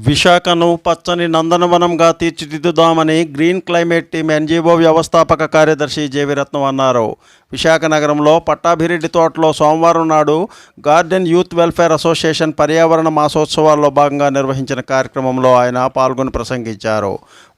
విశాఖను పచ్చని నందనవనంగా తీర్చిదిద్దుదామని green climate team NGO వ్యవస్థాపక కార్యదర్శి జేవిరత్నం అన్నారు. విశాఖ నగరంలో పట్టాభిరెడ్డి తోటలో సోమవారం నాడు గార్డెన్ యూత్ వెల్ఫేర్ అసోసియేషన్ పర్యావరణ మాసోత్సవాల్లో భాగంగా నిర్వహించిన కార్యక్రమంలో ఆయన పాల్గొని ప్రసంగించారు.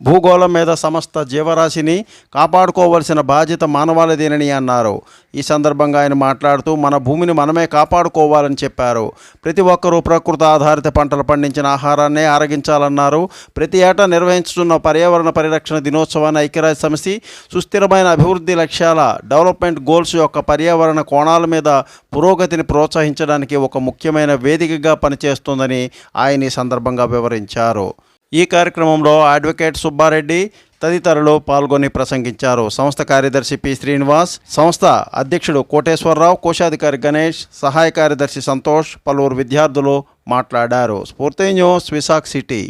భూగోళం మీద సమస్త జీవరాశిని కాపాడుకోవలసిన బాధ్యత మానవాళిదేనని అన్నారు. ఈ సందర్భంగా ఆయన మాట్లాడుతూ మన భూమిని మనమే కాపాడుకోవాలని చెప్పారు. ప్రతి ఒక్కరూ ప్రకృతి ఆధారిత పంటలు పండించిన ఆహారాన్ని ఆరగించాలన్నారు. ప్రతి ఏటా నిర్వహించుతున్న పర్యావరణ పరిరక్షణ దినోత్సవాన్ని ఐక్యరాజ్య సమితి సుస్థిరమైన అభివృద్ధి లక్ష్యాల డెవలప్మెంట్ గోల్స్ యొక్క పర్యావరణ కోణాల మీద పురోగతిని ప్రోత్సహించడానికి ఒక ముఖ్యమైన వేదికగా పనిచేస్తుందని ఆయన ఈ సందర్భంగా వివరించారు. ఈ కార్యక్రమంలో అడ్వకేట్ సుబ్బారెడ్డి తదితరులు పాల్గొని ప్రసంగించారు. సంస్థ కార్యదర్శి పి శ్రీనివాస్, సంస్థ అధ్యక్షుడు కోటేశ్వరరావు, కోశాధికారి గణేష్, సహాయ కార్యదర్శి సంతోష్, పలువురు విద్యార్థులు మాట్లాడారు. స్ఫూర్తి న్యూస్, విశాఖ సిటీ.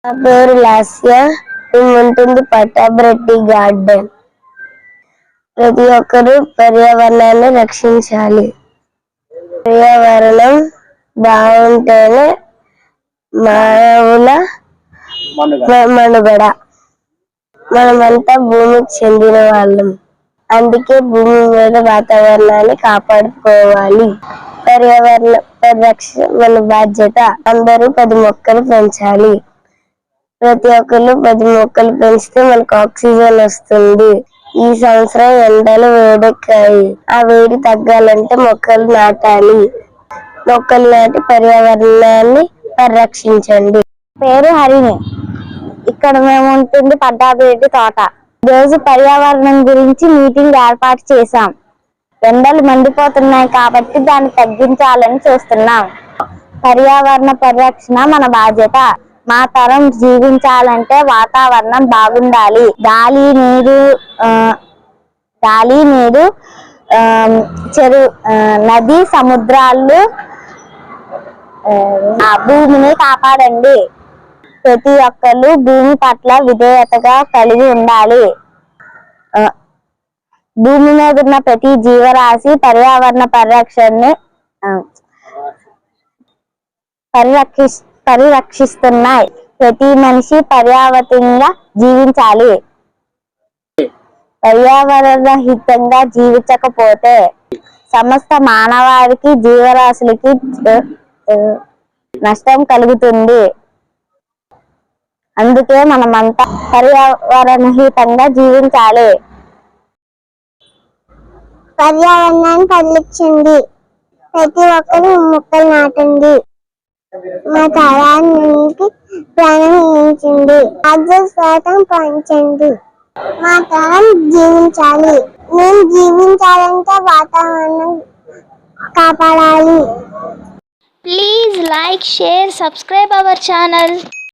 నా పేరు లాస్య. ఉంటుంది పట్టాభిరెడ్డి గార్డెన్. ప్రతి ఒక్కరూ పర్యావరణాన్ని రక్షించాలి. పర్యావరణం బాగుంటేనే మానవుల మనుగడ. మనమంతా భూమికి చెందిన వాళ్ళం. అందుకే భూమి మీద వాతావరణాన్ని కాపాడుకోవాలి. పర్యావరణ పరిరక్షణ మన బాధ్యత. అందరూ 10 మొక్కలు పెంచాలి. ప్రతి ఒక్కరు 10 మొక్కలు పెంచితే మనకు ఆక్సిజన్ వస్తుంది. ఈ సంవత్సరం ఎండలు వేడెక్కాయి. ఆ వేడి తగ్గాలంటే మొక్కలు నాటాలి. మొక్కలు నాటి పర్యావరణాన్ని పరిరక్షించండి. పేరు హరిణి. ఇక్కడ మేము ఉంటుంది పట్టాభిరెడ్డి తోట. రోజు పర్యావరణం గురించి మీటింగ్ ఏర్పాటు చేశాం. ఎండలు మండిపోతున్నాయి కాబట్టి దాన్ని తగ్గించాలని చూస్తున్నాం. పర్యావరణ పరిరక్షణ మన బాధ్యత. మా తరం జీవించాలంటే వాతావరణం బాగుండాలి. గాలి నీరు నది సముద్రాలు భూమిని కాపాడండి. ప్రతి ఒక్కరు భూమి పట్ల విధేయతగా కలిగి ఉండాలి. భూమి మీద ఉన్న ప్రతి జీవరాశి పర్యావరణ పరిరక్షణని పరిరక్షిస్తున్నాయి. ప్రతి మనిషి పర్యావరణంగా జీవించాలి. పర్యావరణ హితంగా జీవించకపోతే సమస్త మానవాళికి జీవరాశులకి నష్టం కలుగుతుంది. అందుకే మనమంతా పర్యావరణ హితంగా జీవించాలి. పర్యావరణాన్ని పరిరక్షించండి. ప్రతి ఒక్కరు మొక్కలు నాటండి. మా తరానికి ప్రాణం ఇచ్చింది. ఆదర్శం పంచండి. మా తరం జీవించాలి. మేము జీవించాలంటే వాతావరణం కాపాడాలి. Please like, share, subscribe our channel.